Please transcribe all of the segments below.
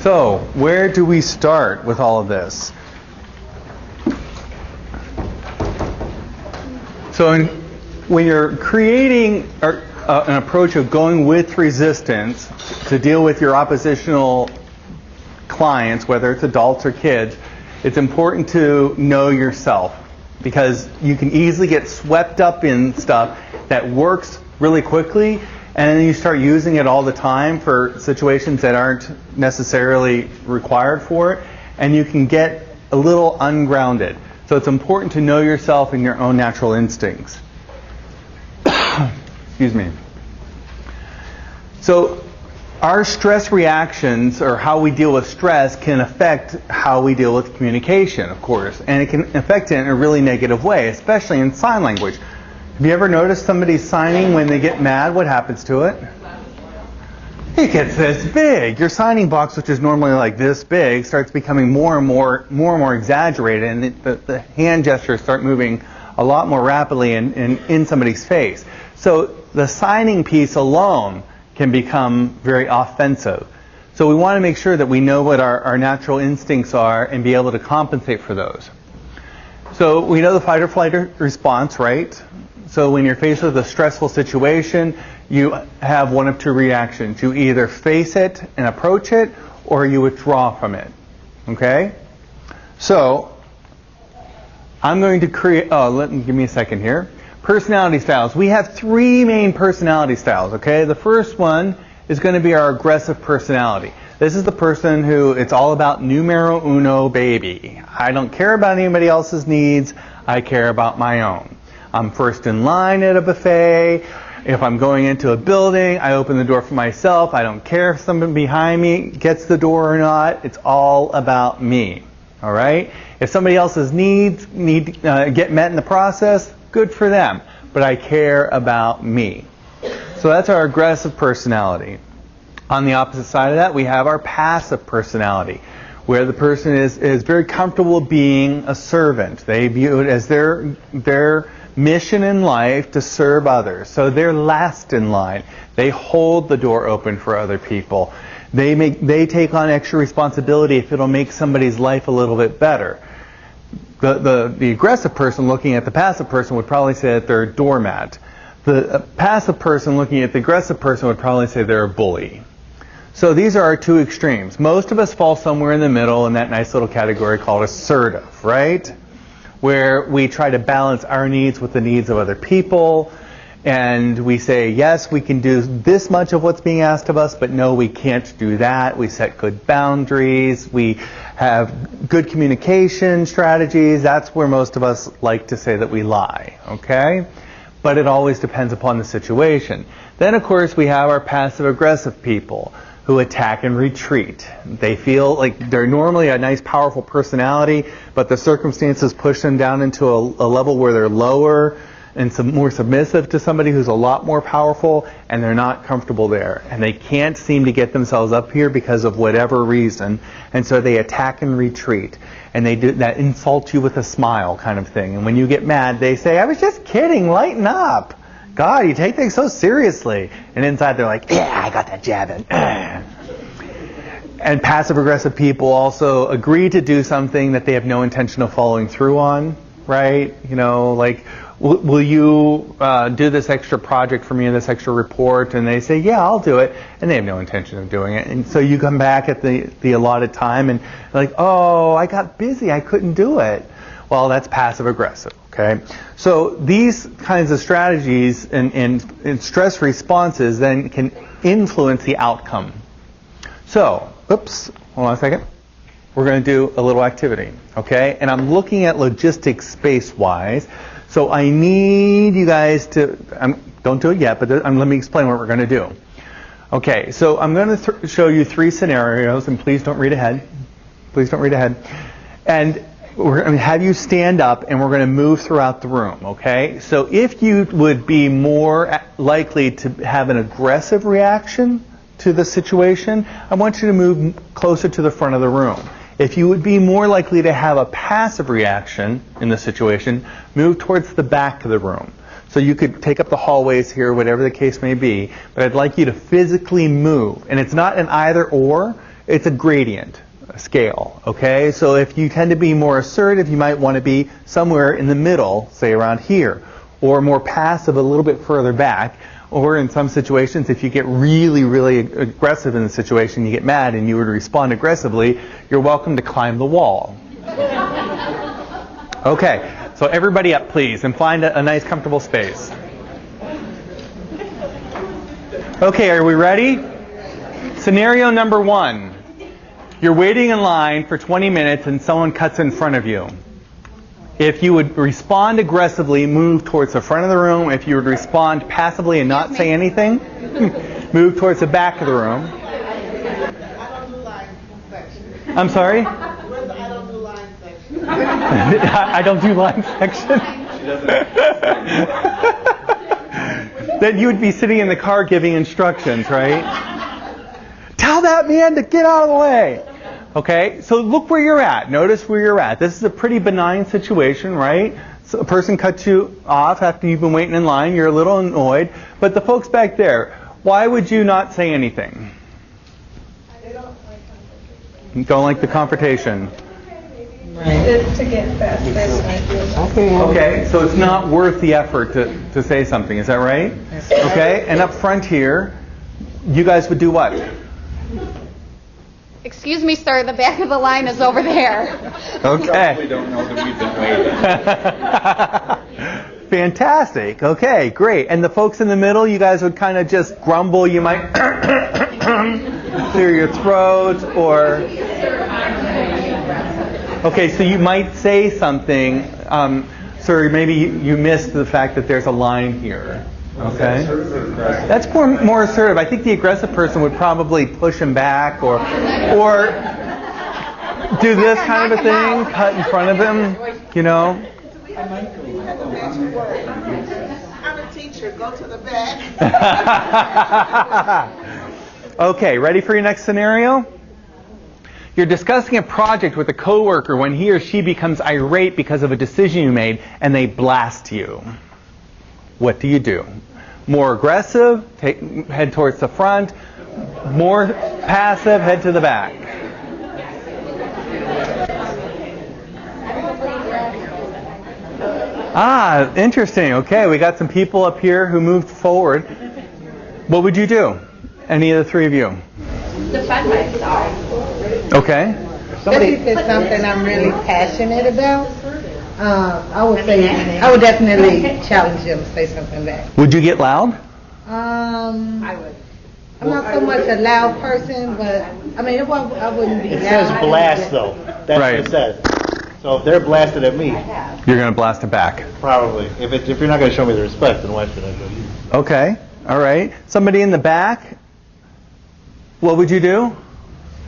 So, where do we start with all of this? So, when you're creating an approach of going with resistance to deal with your oppositional clients, whether it's adults or kids, it's important to know yourself, because you can easily get swept up in stuff that works really quickly, and then you start using it all the time for situations that aren't necessarily required for it, and you can get a little ungrounded. So it's important to know yourself and your own natural instincts. Excuse me. So our stress reactions, or how we deal with stress, can affect how we deal with communication, of course. And it can affect it in a really negative way, especially in sign language. Have you ever noticed somebody signing when they get mad? What happens to it? It gets this big. Your signing box, which is normally like this big, starts becoming more and more exaggerated, and the hand gestures start moving a lot more rapidly in somebody's face. So the signing piece alone can become very offensive. So we want to make sure that we know what our natural instincts are and be able to compensate for those. So we know the fight or flight response, right? So when you're faced with a stressful situation, you have one of two reactions. You either face it and approach it, or you withdraw from it. Okay? So I'm going to create, give me a second here. Personality styles. We have three main personality styles, okay? The first one is going to be our aggressive personality. This is the person who, it's all about numero uno, baby. I don't care about anybody else's needs. I care about my own. I'm first in line at a buffet. If I'm going into a building, I open the door for myself. I don't care if someone behind me gets the door or not. It's all about me. All right? If somebody else's needs get met in the process, good for them. But I care about me. So that's our aggressive personality. On the opposite side of that, we have our passive personality, where the person is very comfortable being a servant. They view it as their mission in life to serve others. So they're last in line. They hold the door open for other people. They take on extra responsibility if it'll make somebody's life a little bit better. The aggressive person looking at the passive person would probably say that they're a doormat. The passive person looking at the aggressive person would probably say they're a bully. So these are our two extremes. Most of us fall somewhere in the middle in that nice little category called assertive, right? Where we try to balance our needs with the needs of other people, and we say, yes, we can do this much of what's being asked of us, but no, we can't do that. We set good boundaries. We have good communication strategies. That's where most of us like to say that we lie, okay? But it always depends upon the situation. Then, of course, we have our passive-aggressive people who attack and retreat. They feel like they're normally a nice, powerful personality, but the circumstances push them down into a level where they're lower and more submissive to somebody who's a lot more powerful, and they're not comfortable there. And they can't seem to get themselves up here because of whatever reason, and so they attack and retreat. And they do that, insult you with a smile kind of thing. And when you get mad, they say, I was just kidding, lighten up. God, you take things so seriously. And inside they're like, yeah, I got that jab in. And passive-aggressive people also agree to do something that they have no intention of following through on, right? You know, like, will you do this extra project for me and this extra report? And they say, yeah, I'll do it. And they have no intention of doing it. And so you come back at the allotted time and like, oh, I got busy, I couldn't do it. Well, that's passive-aggressive. Okay, so these kinds of strategies and stress responses then can influence the outcome. So, oops, hold on a second. We're going to do a little activity, okay? And I'm looking at logistics space-wise. So I need you guys to, don't do it yet, but let me explain what we're going to do. Okay, so I'm going to show you three scenarios, and please don't read ahead. Please don't read ahead. And we're going to have you stand up, and we're going to move throughout the room, okay? So if you would be more likely to have an aggressive reaction to the situation, I want you to move closer to the front of the room. If you would be more likely to have a passive reaction in the situation, move towards the back of the room. So you could take up the hallways here, whatever the case may be, but I'd like you to physically move. And it's not an either or, it's a gradient scale, okay? So if you tend to be more assertive, you might want to be somewhere in the middle, say around here, or more passive a little bit further back, or in some situations, if you get really, really aggressive in the situation, you get mad and you would respond aggressively, you're welcome to climb the wall. Okay, so everybody up, please, and find a nice, comfortable space. Okay, are we ready? Scenario number 1. You're waiting in line for 20 minutes and someone cuts in front of you. If you would respond aggressively, move towards the front of the room. If you would respond passively and not say anything, move towards the back of the room. I'm sorry? I don't do line section. I don't do line section. Then you would be sitting in the car giving instructions, right? Tell that man to get out of the way. Okay, so look where you're at. Notice where you're at. This is a pretty benign situation, right? So a person cuts you off after you've been waiting in line. You're a little annoyed. But the folks back there, why would you not say anything? They don't like confrontation. You don't like the confrontation. It's to get past this. Okay, so it's not worth the effort to say something. Is that right? Okay, and up front here, you guys would do what? Excuse me, sir, the back of the line is over there. Okay. We don't know that we've been waiting. Fantastic. Okay, great. And the folks in the middle, you guys would kind of just grumble. You might clear your throat or... Okay, so you might say something. Sir, maybe you missed the fact that there's a line here. Okay? That's more assertive. I think the aggressive person would probably push him back or do this kind of a thing, cut in front of him, you know? I'm a teacher. Go to the back. Okay, ready for your next scenario? You're discussing a project with a coworker when he or she becomes irate because of a decision you made and they blast you. What do you do? More aggressive, head towards the front. More passive, head to the back. Ah, interesting. Okay, we got some people up here who moved forward. What would you do? Any of the three of you? Defend myself. Okay. Especially if it's something I'm really passionate about, I would definitely challenge them to say something back. Would you get loud? I would. I'm not so much a loud person, but I mean, I wouldn't be It loud. says blast though. That's Right. what it says. So if they're blasted at me, You're going to blast it back. probably. If you're not going to show me the respect, then why should I go? Okay. All right. Somebody in the back. What would you do?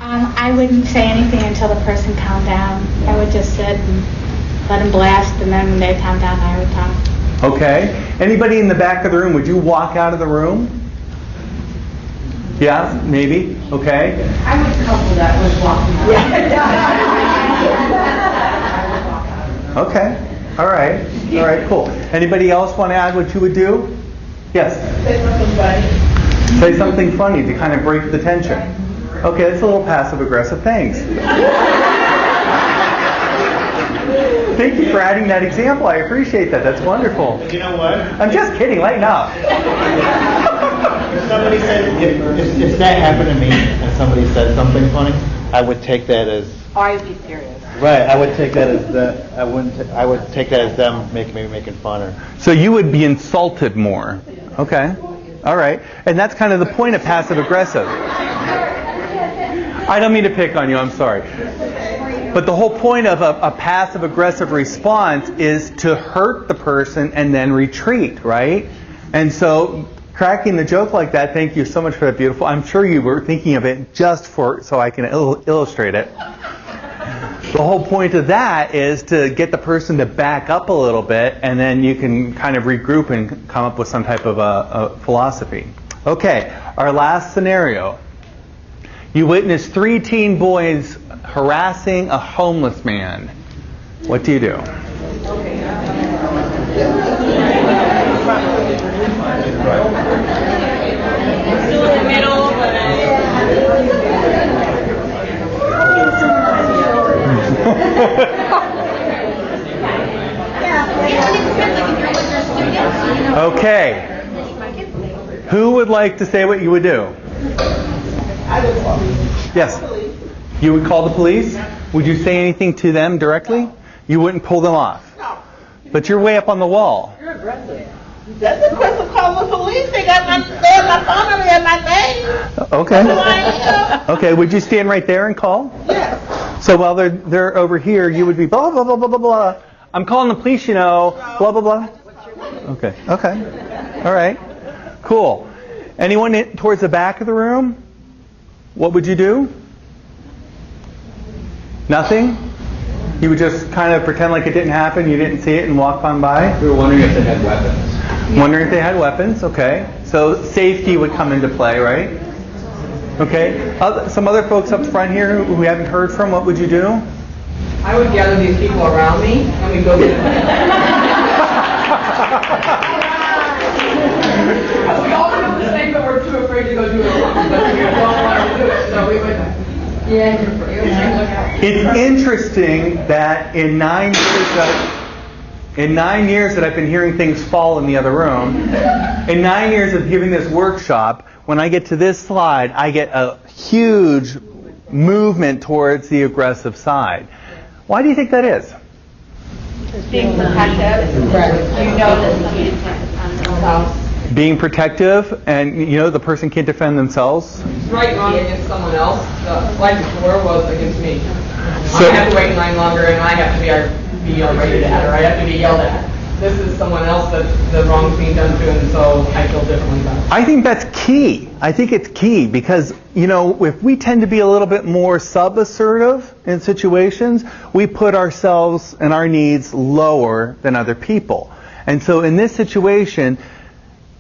I wouldn't say anything until the person calmed down. I would just sit and let them blast, and then when they calm down, I would talk. Okay. Anybody in the back of the room, would you walk out of the room? Yeah, maybe. Okay. I would couple that with walking out. Okay. All right. All right, cool. Anybody else want to add what you would do? Yes. Say something funny. Say something funny to kind of break the tension. Okay, that's a little passive-aggressive. Thanks. Thank you for adding that example. I appreciate that. That's wonderful. You know what? I'm just kidding. Lighten up. If somebody said, if that happened to me and somebody said something funny, I would take that as Always be serious. right. I would take that as I would take that as them making fun or. So you would be insulted more. Okay. All right. And that's kind of the point of passive-aggressive. I don't mean to pick on you. I'm sorry. But the whole point of a passive-aggressive response is to hurt the person and then retreat, right? And so cracking the joke like that, thank you so much for that, beautiful. I'm sure you were thinking of it just so I can illustrate it. The whole point of that is to get the person to back up a little bit, and then you can kind of regroup and come up with some type of a philosophy. Okay, our last scenario. You witness 3 teen boys harassing a homeless man. What do you do? Okay. Who would like to say what you would do? Yes. You would call the police? Would you say anything to them directly? You wouldn't pull them off? No. But you're way up on the wall. That's the person calling the police. They got my phone on me and my name. Okay. Who I am. Okay, would you stand right there and call? Yes. So while they're over here, you would be blah, blah, blah, blah, blah, blah. I'm calling the police, you know, blah, blah, blah. Okay. Okay. All right. Cool. Anyone towards the back of the room? What would you do? Nothing? You would just kind of pretend like it didn't happen, you didn't see it, and walk on by? We were wondering if they had weapons. Wondering if they had weapons, okay. So safety would come into play, right? Okay. Some other folks up front here who we haven't heard from, what would you do? I would gather these people around me and we'd go get them. We all do the same, but we're too afraid to go do it alone. But we don't want to do it, so we would. It's interesting that in 9 years that I've been hearing things fall in the other room, in 9 years of giving this workshop, when I get to this slide, I get a huge movement towards the aggressive side. Why do you think that is? Being protective. You know that somebody can't defend themselves. Being protective, and you know the person can't defend themselves. Right and wrong against someone else. The life before was against me. So- I have to wait in line longer and I have to be rated at, or I have to be yelled at. This is someone else that the wrong's being done to, and so I feel differently about it. I think that's key. I think it's key because, you know, if we tend to be a little bit more sub-assertive in situations, we put ourselves and our needs lower than other people. And so in this situation,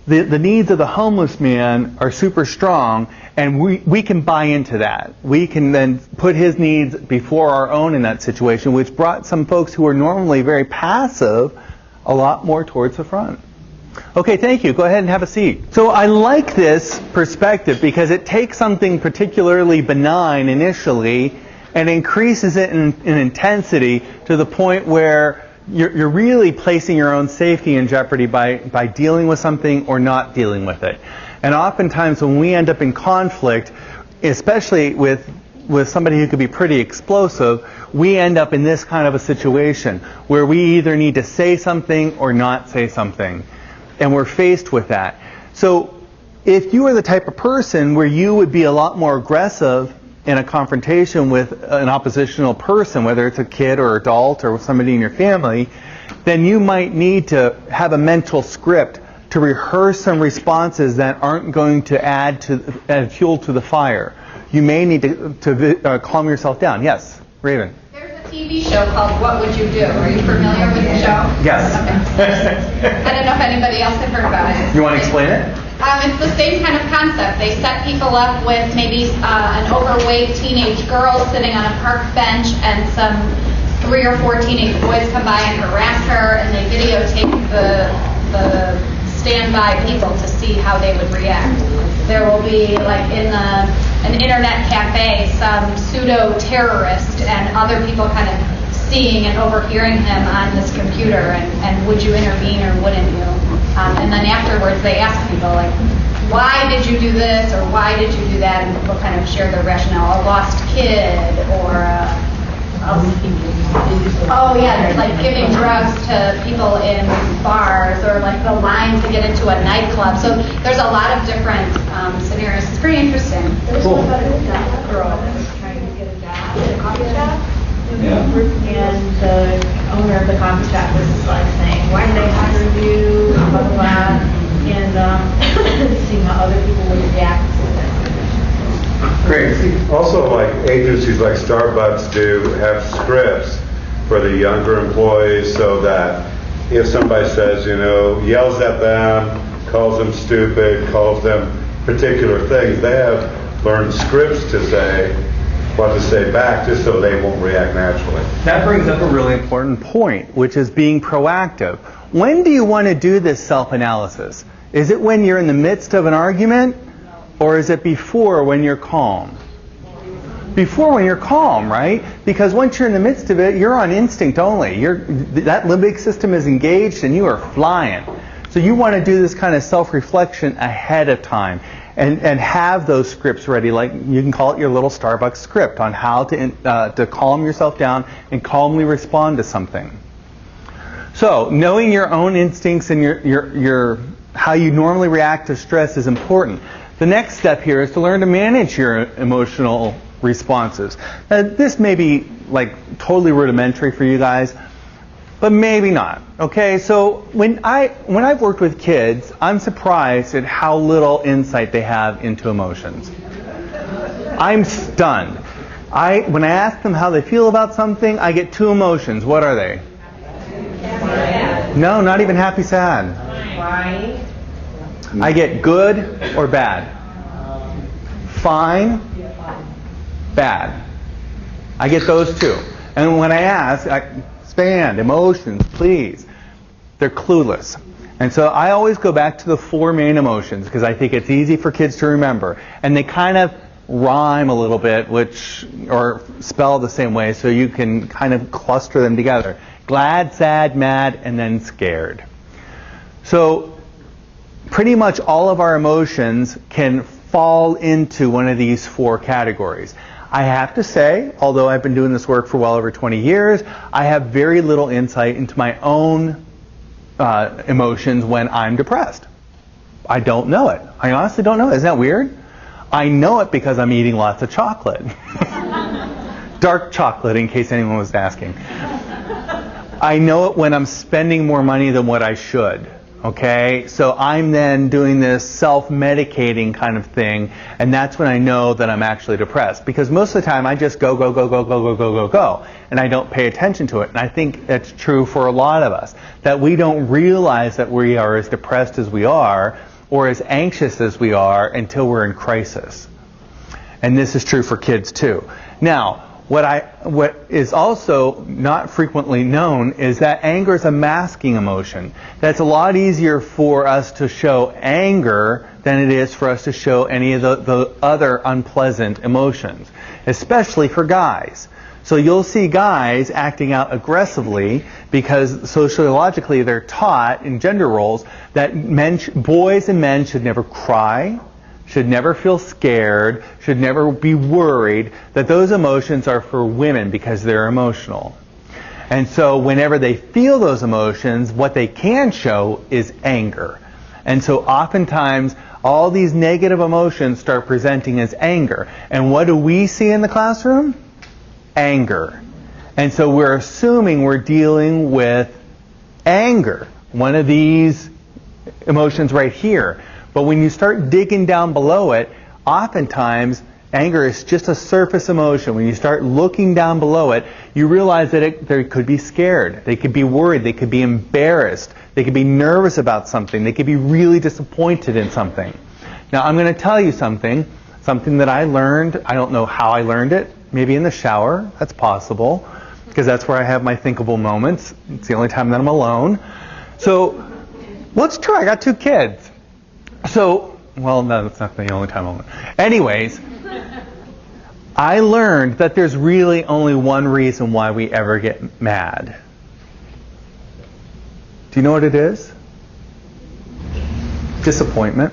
the needs of the homeless man are super strong, and we can buy into that. We can then put his needs before our own in that situation, which brought some folks who are normally very passive a lot more towards the front. Okay, thank you. Go ahead and have a seat. So I like this perspective because it takes something particularly benign initially and increases it in intensity to the point where you're really placing your own safety in jeopardy by dealing with something or not dealing with it. And oftentimes when we end up in conflict, especially with somebody who could be pretty explosive, we end up in this kind of a situation where we either need to say something or not say something. And we're faced with that. So if you are the type of person where you would be a lot more aggressive in a confrontation with an oppositional person, whether it's a kid or adult or somebody in your family, then you might need to have a mental script to rehearse some responses that aren't going to add fuel to the fire. You may need to calm yourself down. Yes, Raven. There's a TV show called What Would You Do? Are you familiar with the show? Yes. Okay. I don't know if anybody else had heard about it. You want to explain it? It's the same kind of concept. They set people up with maybe an overweight teenage girl sitting on a park bench, and some 3 or 4 teenage boys come by and harass her, and they videotape the standby people to see how they would react. There will be, like in an internet cafe, some pseudo-terrorist and other people kind of seeing and overhearing him on this computer, and would you intervene or wouldn't you? And then afterwards they ask people, like, why did you do this or why did you do that? And people kind of share their rationale. A lost kid, or like giving drugs to people in bars, or like the line to get into a nightclub. So there's a lot of different scenarios. It's pretty interesting. Cool. Girl that was trying to get a job at a coffee shop. Yeah. And the owner of the coffee shop was just like saying, why did they hire you, blah, blah, blah, and seeing how other people would react to that. Great. Also, like agencies like Starbucks do have scripts for the younger employees, so that if somebody says, yells at them, calls them stupid, calls them particular things, they have learned scripts to say what to say back, just so they won't react naturally. That brings up a really important point, which is being proactive. When do you want to do this self-analysis? Is it when you're in the midst of an argument, or is it before when you're calm? Before when you're calm, right? Because once you're in the midst of it, you're on instinct only. That limbic system is engaged and you are flying. So you want to do this kind of self-reflection ahead of time and have those scripts ready. Like you can call it your little Starbucks script on how to calm yourself down and calmly respond to something. So knowing your own instincts and your how you normally react to stress is important. The next step here is to learn to manage your emotional responses. Now, this may be like totally rudimentary for you guys, but maybe not. Okay, so when I've worked with kids, I'm surprised at how little insight they have into emotions. I'm stunned. When I ask them how they feel about something, I get two emotions. What are they? No, not even happy, sad. I get good or bad. Fine, bad. I get those two. And when I ask, expand, emotions, please, they're clueless. And so I always go back to the four main emotions because I think it's easy for kids to remember. And they kind of rhyme a little bit, or spell the same way, so you can kind of cluster them together. Glad, sad, mad, and then scared. So pretty much all of our emotions can fall into one of these four categories. I have to say, although I've been doing this work for well over 20 years, I have very little insight into my own emotions when I'm depressed. I don't know it. I honestly don't know it. Isn't that weird? I know it because I'm eating lots of chocolate. Dark chocolate, in case anyone was asking. I know it when I'm spending more money than what I should. Okay? So I'm then doing this self-medicating kind of thing, and that's when I know that I'm actually depressed. Because most of the time I just go, and I don't pay attention to it. And I think that's true for a lot of us, that we don't realize that we are as depressed as we are, or as anxious as we are, until we're in crisis. And this is true for kids too. Now, what is also not frequently known is that anger is a masking emotion. That's a lot easier for us to show anger than it is for us to show any of the other unpleasant emotions, especially for guys. So you'll see guys acting out aggressively because sociologically they're taught in gender roles that boys and men should never cry, should never feel scared, should never be worried, that those emotions are for women because they're emotional. And so whenever they feel those emotions, what they can show is anger. And so oftentimes all these negative emotions start presenting as anger. And what do we see in the classroom? Anger. And so we're assuming we're dealing with anger, one of these emotions right here. But when you start digging down below it, oftentimes anger is just a surface emotion. When you start looking down below it, you realize that they could be scared, they could be worried, they could be embarrassed, they could be nervous about something, they could be really disappointed in something. Now I'm going to tell you something that I learned. I don't know how I learned it. Maybe in the shower. That's possible, because that's where I have my thinkable moments. It's the only time that I'm alone. So, well, it's true. I got 2 kids. So, well, no, that's not the only time I'm alone. Anyways, I learned that there's really only one reason why we ever get mad. Do you know what it is? Disappointment.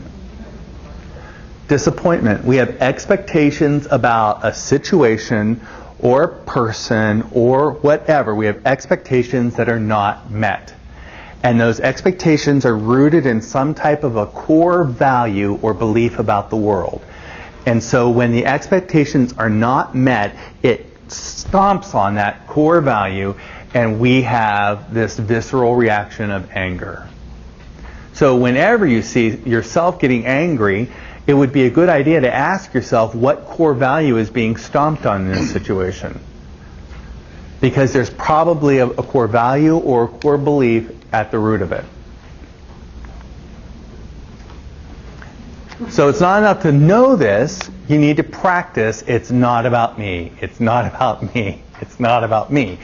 Disappointment. We have expectations about a situation or a person or whatever. We have expectations that are not met. And those expectations are rooted in some type of a core value or belief about the world. And so when the expectations are not met, it stomps on that core value, and we have this visceral reaction of anger. So whenever you see yourself getting angry, it would be a good idea to ask yourself what core value is being stomped on in this situation. Because there's probably a core value or a core belief at the root of it. So it's not enough to know this, you need to practice, it's not about me, it's not about me, it's not about me.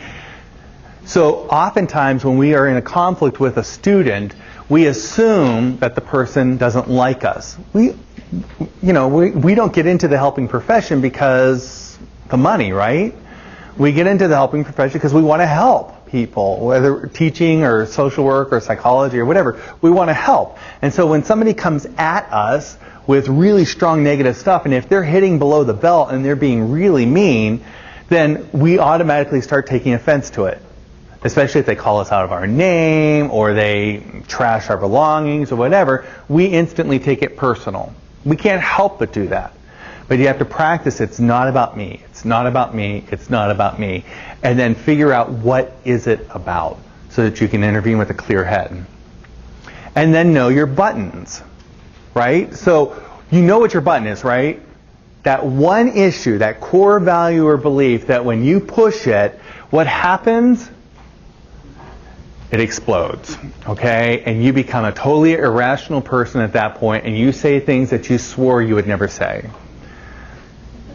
So oftentimes when we are in a conflict with a student, we assume that the person doesn't like us. We don't get into the helping profession because the money, right? We get into the helping profession because we want to help. people, whether teaching or social work or psychology or whatever. We want to help. And so when somebody comes at us with really strong negative stuff, and if they're hitting below the belt and they're being really mean, then we automatically start taking offense to it. Especially if they call us out of our name or they trash our belongings or whatever, we instantly take it personal. We can't help but do that. But you have to practice, it's not about me, it's not about me, it's not about me. And then figure out what is it about so that you can intervene with a clear head. And then know your buttons, right? So you know what your button is, right? That one issue, that core value or belief that when you push it, what happens? It explodes, okay? And you become a totally irrational person at that point, and you say things that you swore you would never say.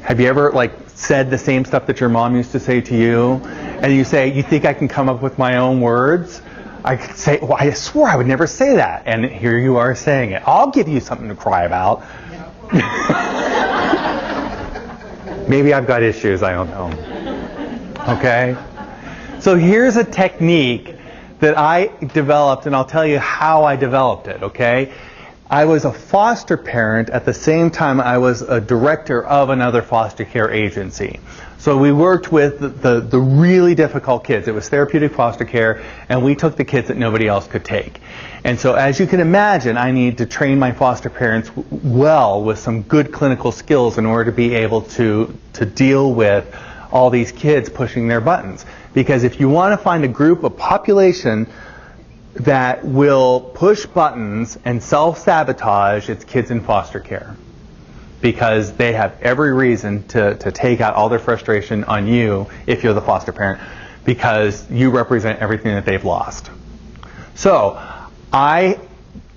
Have you ever said the same stuff that your mom used to say to you? And you say, you think I can come up with my own words? I could say, well, I swore I would never say that. And here you are saying it. I'll give you something to cry about. Maybe I've got issues, I don't know. Okay? So here's a technique that I developed, and I'll tell you how I developed it, okay? I was a foster parent at the same time I was a director of another foster care agency. So we worked with the really difficult kids. It was therapeutic foster care, and we took the kids that nobody else could take. And so as you can imagine, I need to train my foster parents well with some good clinical skills in order to be able to deal with all these kids pushing their buttons. Because if you want to find a group of population that will push buttons and self-sabotage, it's kids in foster care. Because they have every reason to take out all their frustration on you if you're the foster parent, because you represent everything that they've lost. So I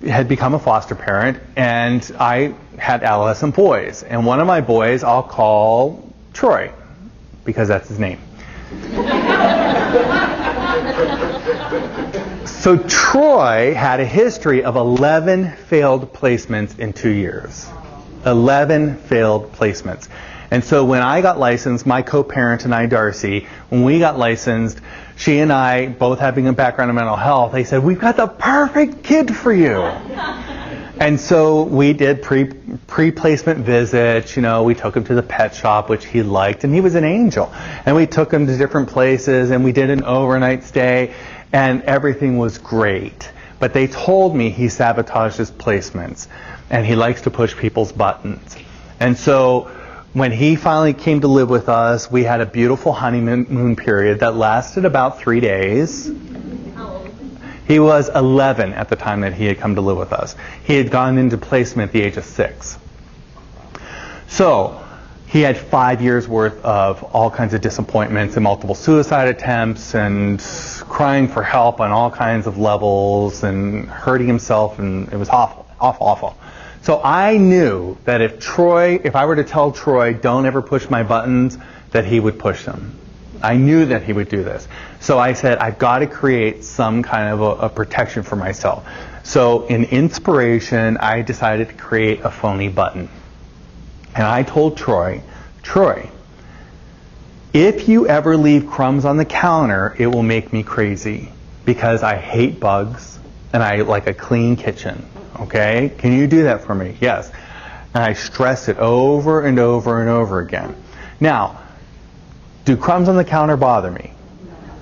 had become a foster parent, and I had adolescent boys. And one of my boys I'll call Troy, because that's his name. So Troy had a history of 11 failed placements in 2 years. 11 failed placements. And so when I got licensed, my co-parent and I, Darcy, when we got licensed, she and I, both having a background in mental health, they said, we've got the perfect kid for you. And so we did pre-placement visits, we took him to the pet shop, which he liked, and he was an angel. And we took him to different places, and we did an overnight stay, and everything was great. But they told me he sabotaged his placements, and he likes to push people's buttons. And so when he finally came to live with us, we had a beautiful honeymoon period that lasted about 3 days. He was 11 at the time that he had come to live with us. He had gone into placement at the age of 6. So he had 5 years worth of all kinds of disappointments and multiple suicide attempts and crying for help on all kinds of levels and hurting himself, and it was awful. So I knew that if I were to tell Troy, don't ever push my buttons, that he would push them. I knew that he would do this. So I said, I've got to create some kind of a protection for myself. So in inspiration, I decided to create a phony button. And I told Troy, if you ever leave crumbs on the counter, it will make me crazy, because I hate bugs and I like a clean kitchen. Okay? Can you do that for me? Yes. And I stress it over and over and over again. Now, do crumbs on the counter bother me?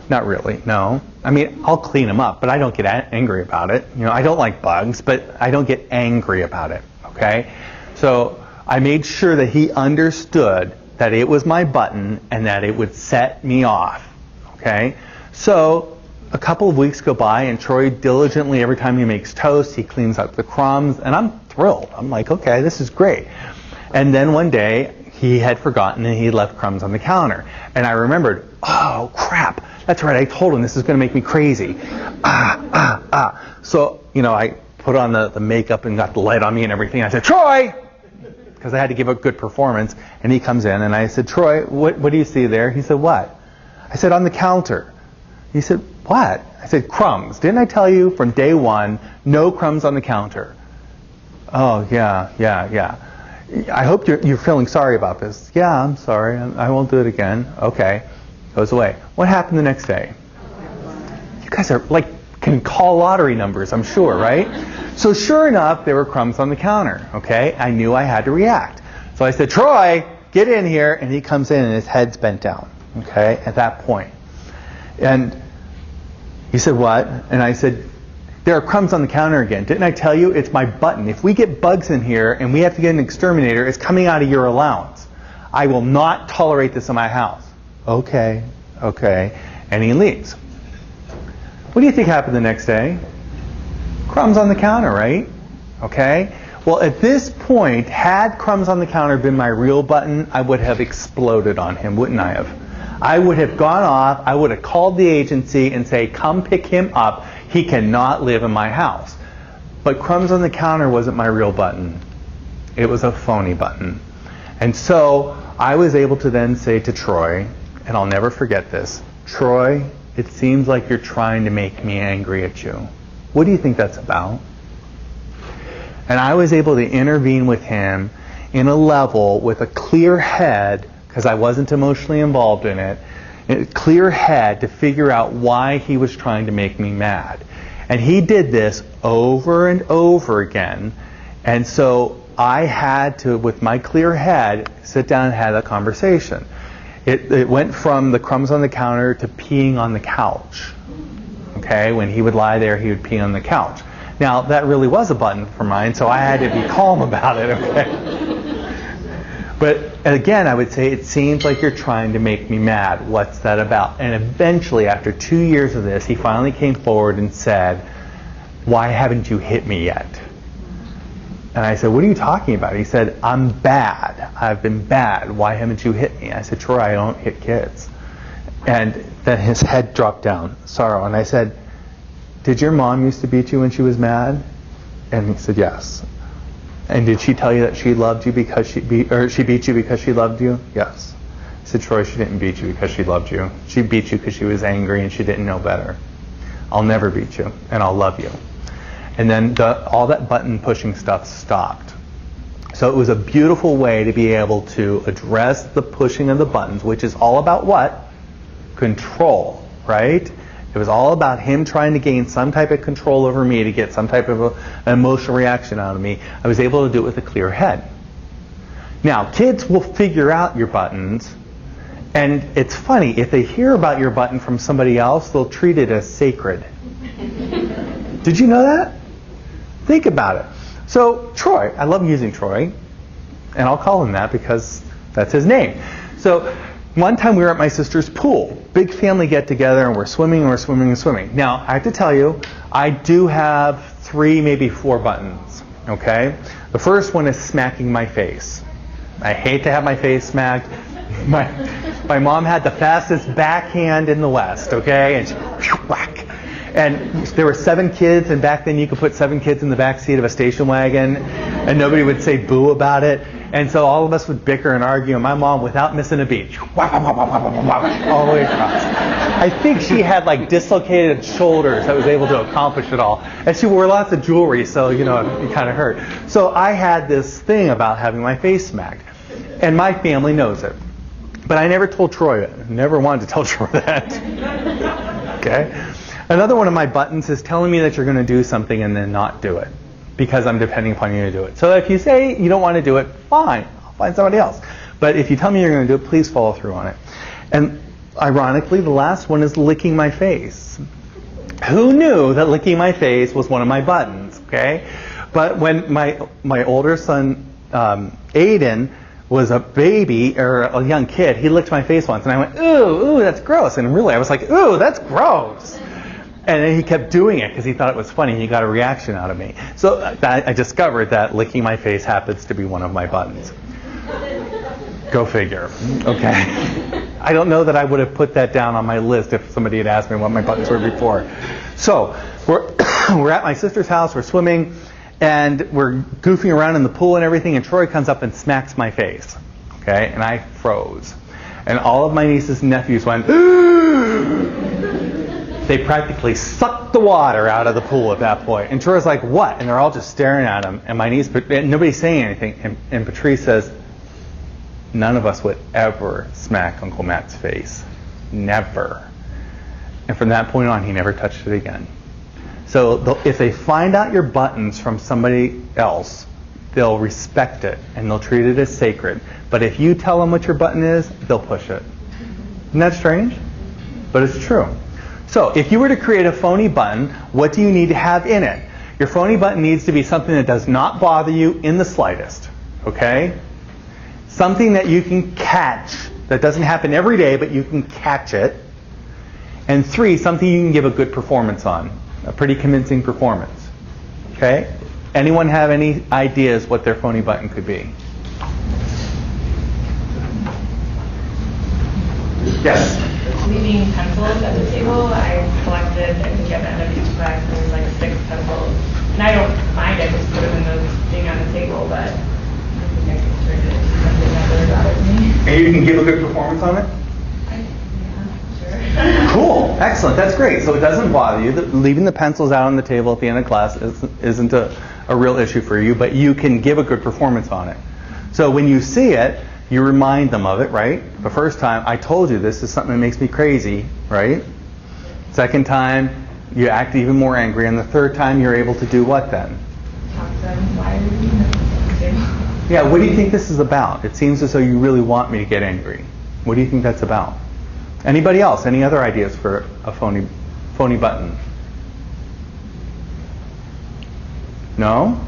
Not really, no. I mean, I'll clean them up, but I don't get angry about it. I don't like bugs, but I don't get angry about it, okay? So I made sure that he understood that it was my button and that it would set me off, okay? So a couple of weeks go by, and Troy diligently, every time he makes toast, he cleans up the crumbs, and I'm thrilled. I'm like, okay, this is great. And then one day, he had forgotten and he left crumbs on the counter. And I remembered, oh, crap, that's right, I told him this is going to make me crazy. So, I put on the makeup and got the light on me and everything. I said, Troy! Because I had to give a good performance. And he comes in and I said, Troy, what do you see there? He said, what? I said, on the counter. He said, what? I said, crumbs. Didn't I tell you from day one, no crumbs on the counter? Oh, yeah. I hope you're feeling sorry about this. Yeah, I'm sorry. I won't do it again. Okay. Goes away. What happened the next day? you guys are like, can call lottery numbers, I'm sure, right? So sure enough, there were crumbs on the counter, okay? I knew I had to react. So I said, Troy, get in here. And he comes in and his head's bent down, okay, at that point. And he said, what? And I said, there are crumbs on the counter again. Didn't I tell you? It's my button. If we get bugs in here and we have to get an exterminator, it's coming out of your allowance. I will not tolerate this in my house. Okay, okay. And he leaves. What do you think happened the next day? Crumbs on the counter, right? Okay. Well, at this point, had crumbs on the counter been my real button, I would have exploded on him, wouldn't I have? I would have gone off, I would have called the agency and say, come pick him up. He cannot live in my house. But crumbs on the counter wasn't my real button. It was a phony button. And so I was able to then say to Troy, and I'll never forget this, Troy, it seems like you're trying to make me angry at you. What do you think that's about? And I was able to intervene with him in a level with a clear head, because I wasn't emotionally involved in it, a clear head to figure out why he was trying to make me mad. And he did this over and over again. And so I had to, with my clear head, sit down and have a conversation. It went from the crumbs on the counter to peeing on the couch. Okay, when he would lie there, he would pee on the couch. Now, that really was a button for mine, so I had to be calm about it, okay? But again, I would say, it seems like you're trying to make me mad. What's that about? And eventually, after 2 years of this, he finally came forward and said, why haven't you hit me yet? And I said, what are you talking about? He said, I'm bad. I've been bad. Why haven't you hit me? I said, Troy, I don't hit kids. And then his head dropped down, sorrow. And I said, did your mom used to beat you when she was mad? And he said, yes. And did she tell you that she loved you because she beat you because she loved you? Yes. I said, Troy, she didn't beat you because she loved you. She beat you because she was angry and she didn't know better. I'll never beat you, and I'll love you. And then all that button pushing stuff stopped. So it was a beautiful way to be able to address the pushing of the buttons, which is all about what? Control, right? It was all about him trying to gain some type of control over me to get some type of an emotional reaction out of me. I was able to do it with a clear head. Now, kids will figure out your buttons, and it's funny, if they hear about your button from somebody else, they'll treat it as sacred. Did you know that? Think about it. So, Troy, I love using Troy, and I'll call him that because that's his name. So, one time we were at my sister's pool. Big family get together and we're swimming and we're swimming and swimming. Now, I have to tell you, I do have 3, maybe 4 buttons, okay? The first one is smacking my face. I hate to have my face smacked. My mom had the fastest backhand in the West, okay? And she, whack. And there were 7 kids, and back then you could put 7 kids in the back seat of a station wagon, and nobody would say boo about it. And so all of us would bicker and argue, and my mom, without missing a beat, all the way across. I think she had like dislocated shoulders that was able to accomplish it all. And she wore lots of jewelry, so you know, it kind of hurt. So I had this thing about having my face smacked. And my family knows it. But I never told Troy it. Never wanted to tell Troy that. Okay? Another one of my buttons is telling me that you're going to do something and then not do it, because I'm depending upon you to do it. So if you say you don't want to do it, fine, I'll find somebody else. But if you tell me you're going to do it, please follow through on it. And ironically, the last one is licking my face. Who knew that licking my face was one of my buttons, okay? But when my older son, Aiden, was a baby or a young kid, he licked my face once, and I went, ooh, that's gross. And really, I was like, ooh, that's gross. And then he kept doing it because he thought it was funny. He got a reaction out of me. So I discovered that licking my face happens to be one of my buttons. Go figure. Okay. I don't know that I would have put that down on my list if somebody had asked me what my buttons were before. So we're at my sister's house. We're swimming, and we're goofing around in the pool and everything. And Troy comes up and smacks my face. Okay, and I froze. And all of my nieces and nephews went. They practically sucked the water out of the pool at that point. And Troy's like, what? And they're all just staring at him. And my niece, and nobody's saying anything. And Patrice says, none of us would ever smack Uncle Matt's face. Never. And from that point on, he never touched it again. So if they find out your buttons from somebody else, they'll respect it and they'll treat it as sacred. But if you tell them what your button is, they'll push it. Isn't that strange? But it's true. So if you were to create a phony button, what do you need to have in it? Your phony button needs to be something that does not bother you in the slightest. Okay? Something that you can catch, that doesn't happen every day, but you can catch it. And 3, something you can give a good performance on, a pretty convincing performance. Okay? Anyone have any ideas what their phony button could be? Yes? Leaving pencils at the table. I collected, I think at the end of each class, there was like 6 pencils. And I don't mind it, just put them in the thing on the table, but I think I could turn it into something that really bothers me. And you can give a good performance on it? Yeah, sure. Cool. Excellent. That's great. So it doesn't bother you. Leaving the pencils out on the table at the end of class isn't a real issue for you, but you can give a good performance on it. So when you see it, you remind them of it, right? The first time, I told you this is something that makes me crazy, right? Second time, you act even more angry. And the third time, you're able to do what then? Talk to them, why are you leaving this on the table? Yeah, what do you think this is about? It seems as though you really want me to get angry. What do you think that's about? Anybody else? Any other ideas for a phony button? No?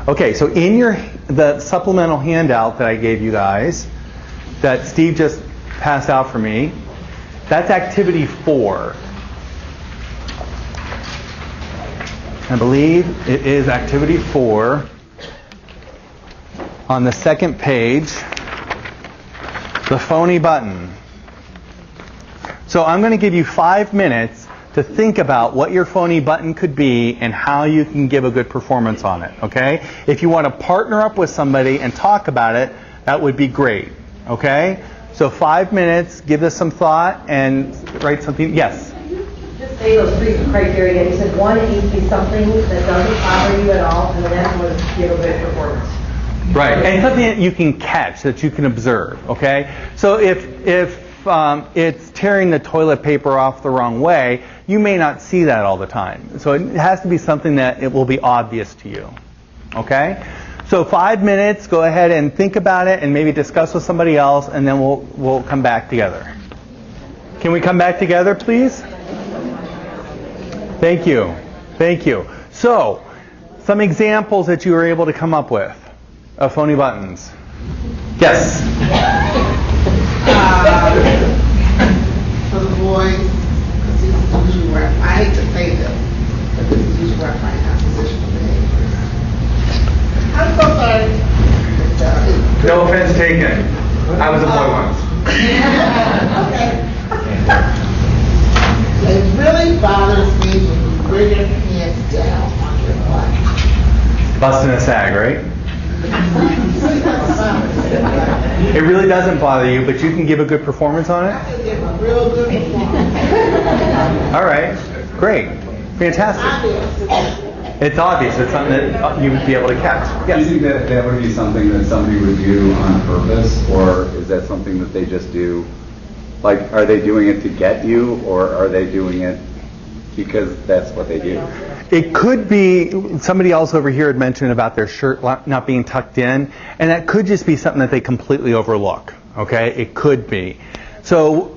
Okay, so in the supplemental handout that I gave you guys, that Steve just passed out for me, that's activity 4. I believe it is activity 4 on the second page, the phony button. So I'm going to give you 5 minutes to think about what your phony button could be and how you can give a good performance on it, okay? If you want to partner up with somebody and talk about it, that would be great, okay? So 5 minutes, give this some thought, and write something. Yes? Just say those 3 criteria. You said 1, it needs to be something that doesn't bother you at all, and the next one is give a good performance. Right, and something that you can catch, that you can observe, okay? So if it's tearing the toilet paper off the wrong way, you may not see that all the time. So it has to be something that it will be obvious to you. Okay? So 5 minutes, go ahead and think about it and maybe discuss with somebody else, and then we'll come back together. Can we come back together, please? Thank you. Thank you. So, some examples that you were able to come up with of phony buttons. Yes? For the boys, because this is usually where, I hate to say this, but this is usually where I find oppositional behavior. I'm so sorry. No offense taken. I was a boy once. Okay. It really bothers me when you bring your hands down on your butt. Busting a sag, right? It really doesn't bother you, but you can give a good performance on it? I can give a real good performance. All right. Great. Fantastic. It's obvious. It's something that you would be able to catch. Yes? Do you think that would be something that somebody would do on purpose, or is that something that they just do? Like, are they doing it to get you, or are they doing it because that's what they do? It could be, somebody else over here had mentioned about their shirt not being tucked in, and that could just be something that they completely overlook, okay? It could be. So,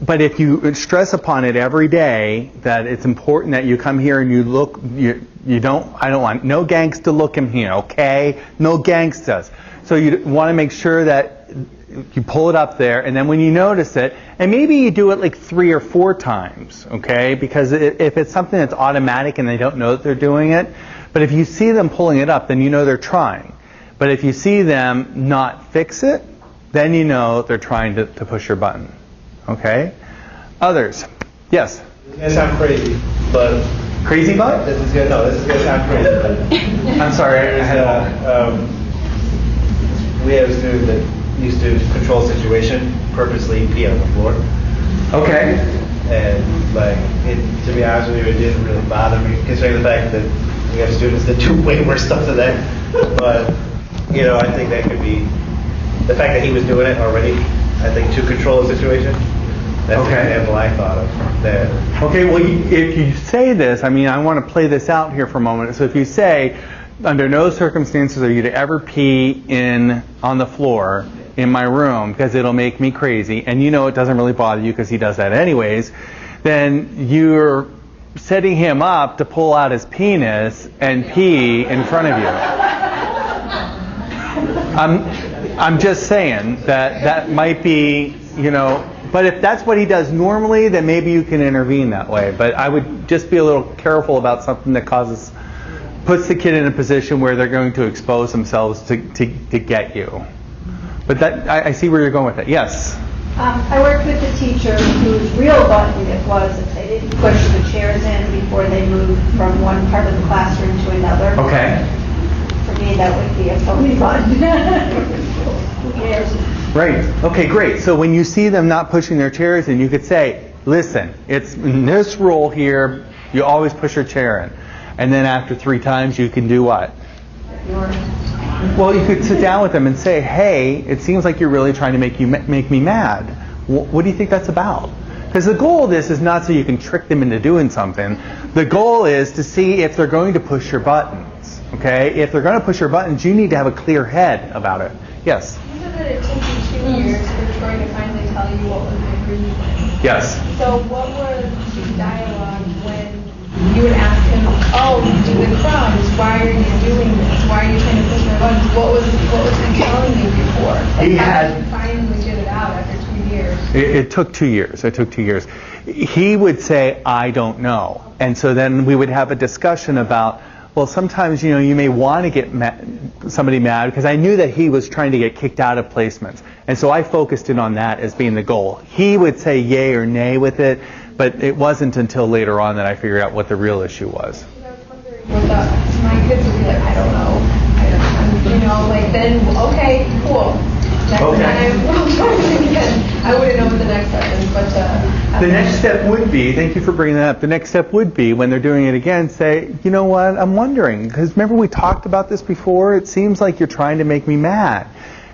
but if you stress upon it every day, that it's important that you come here and you look, I don't want no gangsta looking here, okay? No gangstas. So you want to make sure that you pull it up there, and then when you notice it, and maybe you do it like 3 or 4 times, okay? Because if it's something that's automatic and they don't know that they're doing it, but if you see them pulling it up, then you know they're trying. But if you see them not fix it, then you know they're trying to push your button, okay? Others? Yes? This is going to sound crazy, but... Crazy butt? This is going to sound crazy, but... I'm sorry, I had we have a student that used to control a situation, purposely pee on the floor. Okay. And to be honest with you, it didn't really bother me, considering the fact that we have students that do way worse stuff than that. But, I think that could be, the fact that he was doing it already, I think, to control the situation, That's Okay. an example I thought of there. Okay, well, if you say this, I mean, I want to play this out here for a moment. So if you say, under no circumstances are you to ever pee on the floor in my room because it'll make me crazy, and you know it doesn't really bother you because he does that anyways, then you're setting him up to pull out his penis and pee in front of you. I'm just saying that might be, but if that's what he does normally, then maybe you can intervene that way. But I would just be a little careful about something that puts the kid in a position where they're going to expose themselves to get you. But I see where you're going with it. Yes? I worked with a teacher whose real button it was if they didn't push the chairs in before they moved from one part of the classroom to another. Okay. For me, that would be a phony button. Who cares? Right. Okay, great. So when you see them not pushing their chairs in, you could say, listen, it's in this rule here, you always push your chair in. And then after 3 times, you can do what? Well, you could sit down with them and say, hey, it seems like you're really trying to make me mad. What do you think that's about? Because the goal of this is not so you can trick them into doing something. The goal is to see if they're going to push your buttons. Okay? If they're going to push your buttons, you need to have a clear head about it. Yes? You said that it took you 2 years for Troy to finally tell you what was agreed. Yes. So what was the dialogue when you would ask him, oh, you do the crumbs, why are you doing this? Why are you trying to push my buttons? What was he telling you before? He How had- did you finally get it out after 2 years? It took 2 years. It took 2 years. He would say, I don't know. And so then we would have a discussion about, well, sometimes, you may want to get somebody mad, because I knew that he was trying to get kicked out of placements. And so I focused in on that as being the goal. He would say yay or nay with it, but it wasn't until later on that I figured out what the real issue was. My kids would be like, I don't know. Then, okay, cool. Next time, I wouldn't know what the next step is, but... The next step would be, thank you for bringing that up, the next step would be, when they're doing it again, say, you know what, I'm wondering, because remember we talked about this before, it seems like you're trying to make me mad.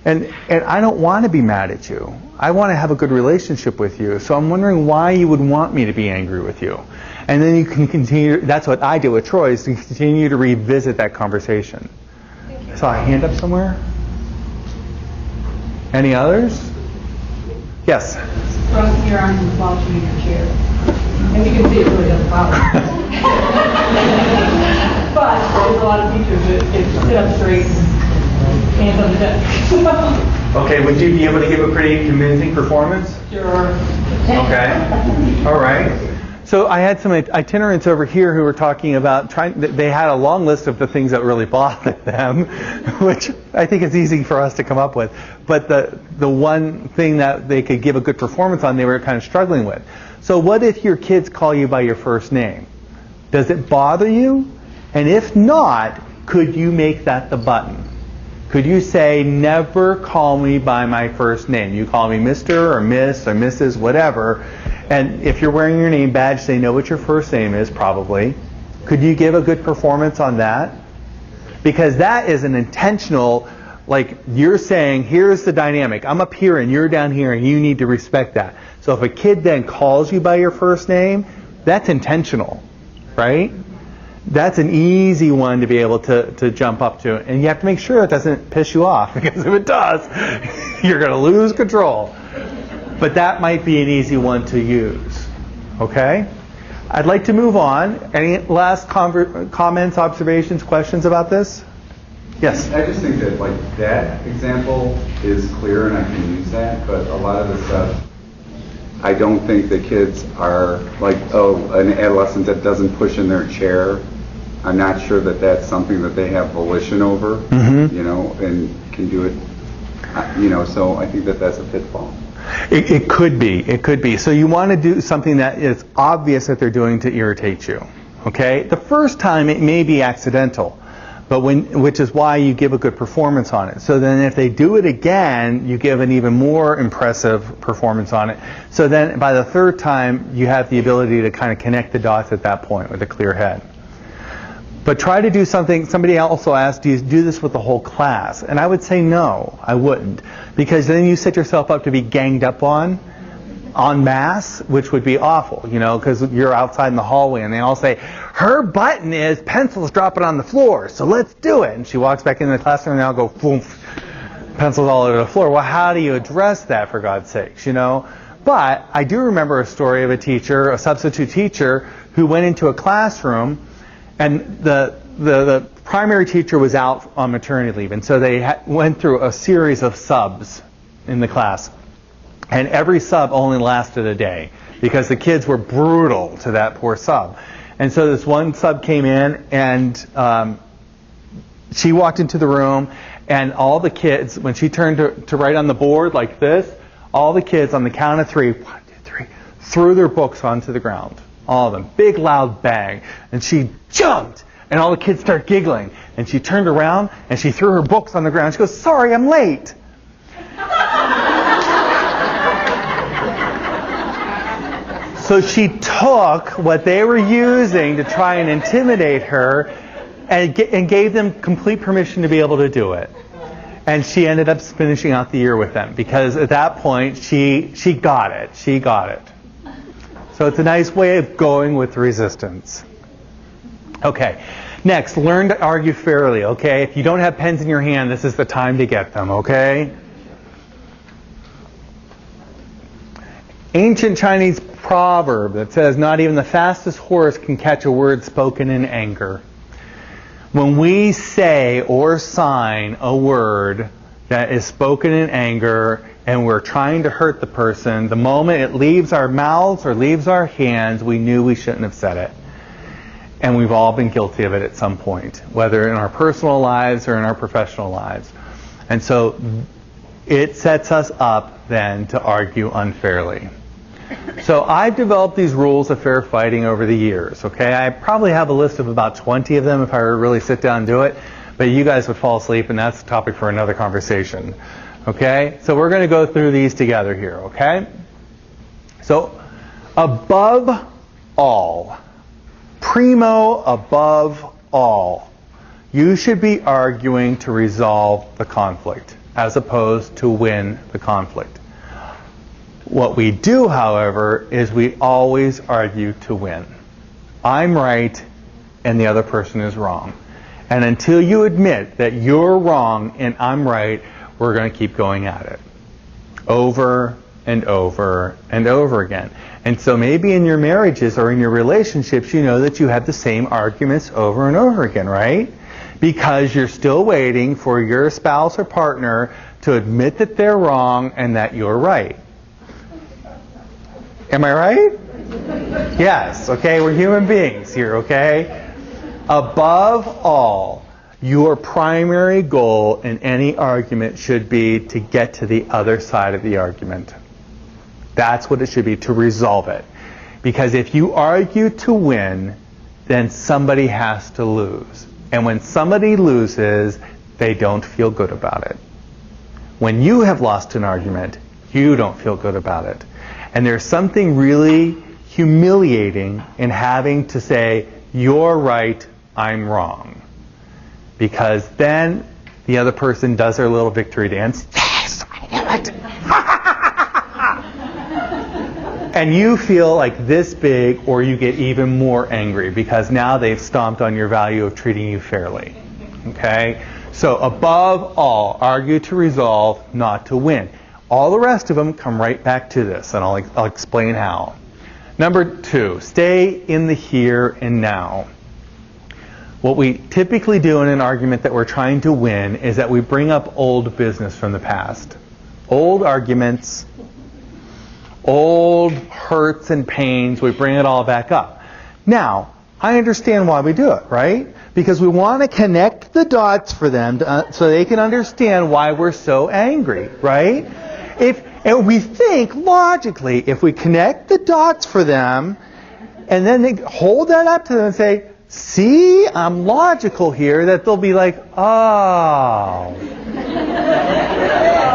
And I don't want to be mad at you. I want to have a good relationship with you, so I'm wondering why you would want me to be angry with you. And then you can continue, that's what I did with Troy, is to continue to revisit that conversation. I saw a hand up somewhere. Any others? Yes? Throwing your arms and slouching in your chair. And you can see it really doesn't bother me. But there's a lot of teachers that sit up straight and hands on the desk. Okay, would you be able to give a pretty convincing performance? Sure. Okay. All right. So I had some itinerants over here who were talking about they had a long list of the things that really bothered them, which I think is easy for us to come up with. But the one thing that they could give a good performance on, they were kind of struggling with. So what if your kids call you by your first name? Does it bother you? And if not, could you make that the button? Could you say, never call me by my first name? You call me Mr. or Miss or Mrs. whatever. And if you're wearing your name badge, they know what your first name is, probably. Could you give a good performance on that? Because that is an intentional, like you're saying, here's the dynamic. I'm up here and you're down here and you need to respect that. So if a kid then calls you by your first name, that's intentional, right? That's an easy one to be able to jump up to. And you have to make sure it doesn't piss you off, because if it does, you're going to lose control. But that might be an easy one to use. Okay? I'd like to move on. Any last comments, observations, questions about this? Yes? I just think that that example is clear and I can use that, but a lot of the stuff, I don't think the kids are an adolescent that doesn't push in their chair. I'm not sure that that's something that they have volition over, and can do it, so I think that that's a pitfall. It could be. It could be. So you want to do something that is obvious that they're doing to irritate you. Okay? The first time it may be accidental, which is why you give a good performance on it. So then if they do it again, you give an even more impressive performance on it. So then by the third time, you have the ability to kind of connect the dots at that point with a clear head. But try to do something. Somebody also asked, do you do this with the whole class? And I would say no, I wouldn't. Because then you set yourself up to be ganged up on. en masse, which would be awful, you know, because you're outside in the hallway and they all say, her button is pencils dropping on the floor, so let's do it. And she walks back into the classroom and they all go, boom, pencils all over the floor. Well, how do you address that, for God's sakes, you know? But I do remember a story of a teacher, a substitute teacher, who went into a classroom, and the primary teacher was out on maternity leave, and so they went through a series of subs in the class. And every sub only lasted a day because the kids were brutal to that poor sub. And so this one sub came in, and she walked into the room, and all the kids, when she turned to write on the board like this, all the kids on the count of 3, 1, 2, 3, threw their books onto the ground. All of them. Big, loud bang. And she jumped, and all the kids started giggling. And she turned around, and she threw her books on the ground. She goes, sorry, I'm late. So she took what they were using to try and intimidate her and gave them complete permission to be able to do it. And she ended up finishing out the year with them because at that point she got it. She got it. So it's a nice way of going with resistance. Okay. Next, learn to argue fairly, okay? If you don't have pens in your hand, this is the time to get them, okay? Ancient Chinese proverb that says, not even the fastest horse can catch a word spoken in anger. When we say or sign a word that is spoken in anger and we're trying to hurt the person, the moment it leaves our mouths or leaves our hands, we knew we shouldn't have said it. And we've all been guilty of it at some point, whether in our personal lives or in our professional lives. And so it sets us up then to argue unfairly. So I've developed these rules of fair fighting over the years, okay? I probably have a list of about 20 of them if I were to really sit down and do it, but you guys would fall asleep and that's a topic for another conversation, okay? So we're going to go through these together here, okay? So above all, primo above all, you should be arguing to resolve the conflict as opposed to win the conflict. What we do, however, is we always argue to win. I'm right and the other person is wrong. And until you admit that you're wrong and I'm right, we're going to keep going at it. Over and over and over again. And so maybe in your marriages or in your relationships, you know that you have the same arguments over and over again, right? Because you're still waiting for your spouse or partner to admit that they're wrong and that you're right. Am I right? Yes, okay, we're human beings here, okay? Above all, your primary goal in any argument should be to get to the other side of the argument. That's what it should be, to resolve it. Because if you argue to win, then somebody has to lose. And when somebody loses, they don't feel good about it. When you have lost an argument, you don't feel good about it. And there's something really humiliating in having to say, you're right, I'm wrong. Because then the other person does their little victory dance. Yes, I knew it. And you feel like this big, or you get even more angry because now they've stomped on your value of treating you fairly. Okay? So above all, argue to resolve, not to win. All the rest of them come right back to this, and I'll explain how. Number 2, stay in the here and now. What we typically do in an argument that we're trying to win is that we bring up old business from the past. Old arguments, old hurts and pains, we bring it all back up. Now, I understand why we do it, right? Because we want to connect the dots for them so they can understand why we're so angry, right? And we think logically, if we connect the dots for them, and then they hold that up to them and say, see, I'm logical here, that they'll be like, oh,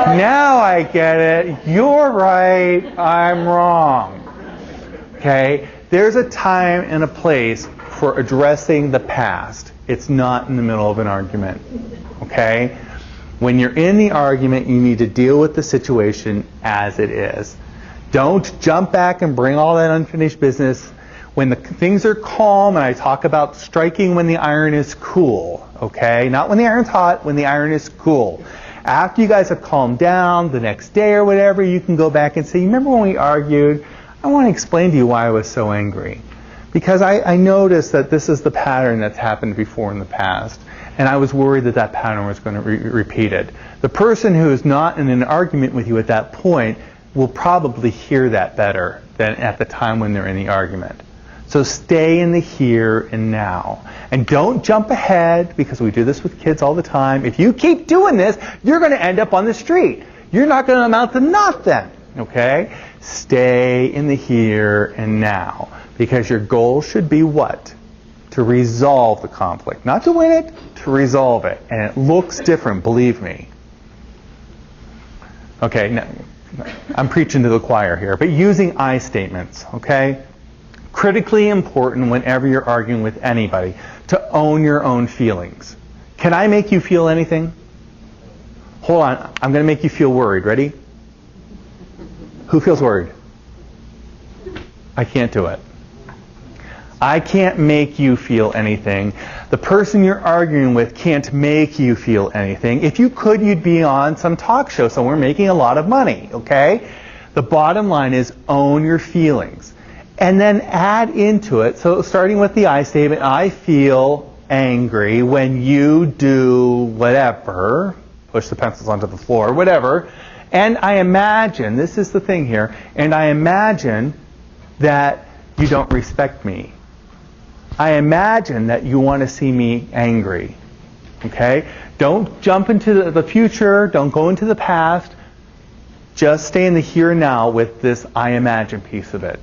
now I get it, you're right, I'm wrong. Okay? There's a time and a place for addressing the past. It's not in the middle of an argument. Okay? When you're in the argument, you need to deal with the situation as it is. Don't jump back and bring all that unfinished business. When the things are calm, and I talk about striking when the iron is cool, okay? Not when the iron's hot, when the iron is cool. After you guys have calmed down, the next day or whatever, you can go back and say, remember when we argued? I want to explain to you why I was so angry. Because I noticed that this is the pattern that's happened before in the past. And I was worried that that pattern was going to be repeated. The person who is not in an argument with you at that point will probably hear that better than at the time when they're in the argument. So stay in the here and now. And don't jump ahead, because we do this with kids all the time. If you keep doing this, you're going to end up on the street. You're not going to amount to nothing. Okay? Stay in the here and now. Because your goal should be what? To resolve the conflict. Not to win it, to resolve it. And it looks different, believe me. Okay, now, I'm preaching to the choir here, but using I statements, okay? Critically important whenever you're arguing with anybody, to own your own feelings. Can I make you feel anything? Hold on, I'm going to make you feel worried. Ready? Who feels worried? I can't do it. I can't make you feel anything. The person you're arguing with can't make you feel anything. If you could, you'd be on some talk show somewhere making a lot of money, okay? The bottom line is own your feelings. And then add into it, so starting with the I statement, I feel angry when you do whatever, push the pencils onto the floor, whatever, and I imagine, this is the thing here, and I imagine that you don't respect me. I imagine that you want to see me angry. Okay? Don't jump into the future. Don't go into the past. Just stay in the here and now with this I imagine piece of it.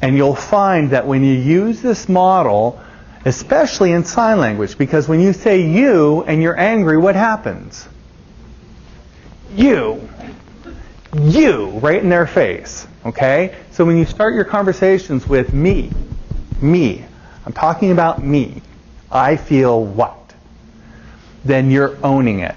And you'll find that when you use this model, especially in sign language, because when you say you and you're angry, what happens? You, right in their face. Okay? So when you start your conversations with me, I'm talking about me. I feel what? Then you're owning it.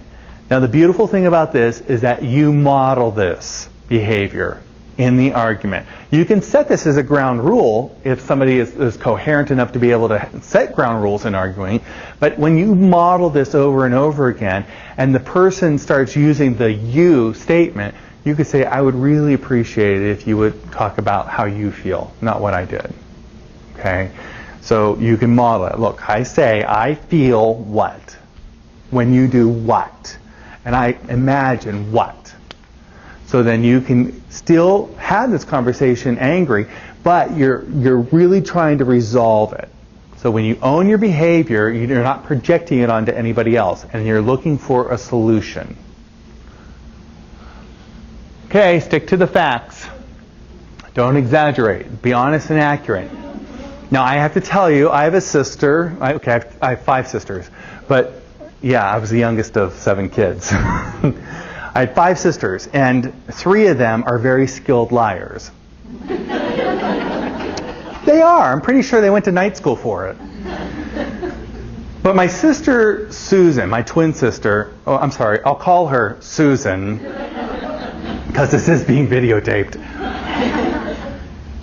Now the beautiful thing about this is that you model this behavior in the argument. You can set this as a ground rule if somebody is coherent enough to be able to set ground rules in arguing. But when you model this over and over again, and the person starts using the you statement, you could say, I would really appreciate it if you would talk about how you feel, not what I did. Okay? So you can model it. Look, I say, I feel what? When you do what? And I imagine what? So then you can still have this conversation angry, but you're really trying to resolve it. So when you own your behavior, you're not projecting it onto anybody else, and you're looking for a solution. Okay, stick to the facts. Don't exaggerate. Be honest and accurate. Now, I have to tell you, I have a sister. I have 5 sisters. But, yeah, I was the youngest of 7 kids. I had 5 sisters, and 3 of them are very skilled liars. They are. I'm pretty sure they went to night school for it. But my sister Susan, my twin sister, I'll call her Susan, because this is being videotaped.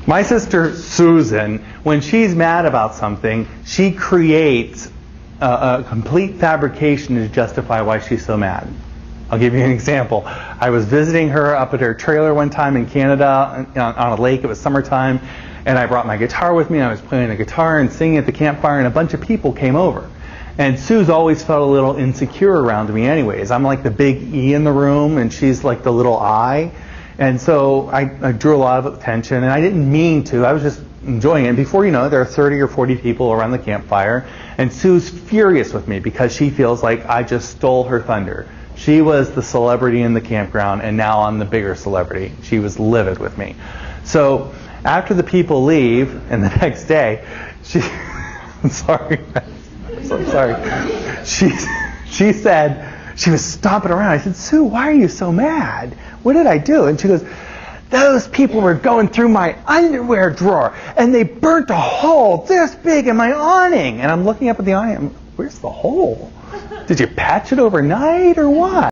My sister Susan, when she's mad about something, she creates a complete fabrication to justify why she's so mad. I'll give you an example. I was visiting her up at her trailer one time in Canada on a lake. It was summertime, and I brought my guitar with me. I was playing the guitar and singing at the campfire, and a bunch of people came over. And Sue's always felt a little insecure around me anyways. I'm like the big E in the room, and she's like the little I. And so I drew a lot of attention, and I didn't mean to. I was just enjoying it. And before you know it, there are 30 or 40 people around the campfire, and Sue's furious with me because she feels like I just stole her thunder. She was the celebrity in the campground, and now I'm the bigger celebrity. She was livid with me. So after the people leave, and the next day, I'm sorry. I'm so sorry. She said, she was stomping around. I said, Sue, why are you so mad? What did I do? And she goes, those people were going through my underwear drawer, and they burnt a hole this big in my awning. And I'm looking up at the awning. Where's the hole? Did you patch it overnight or what?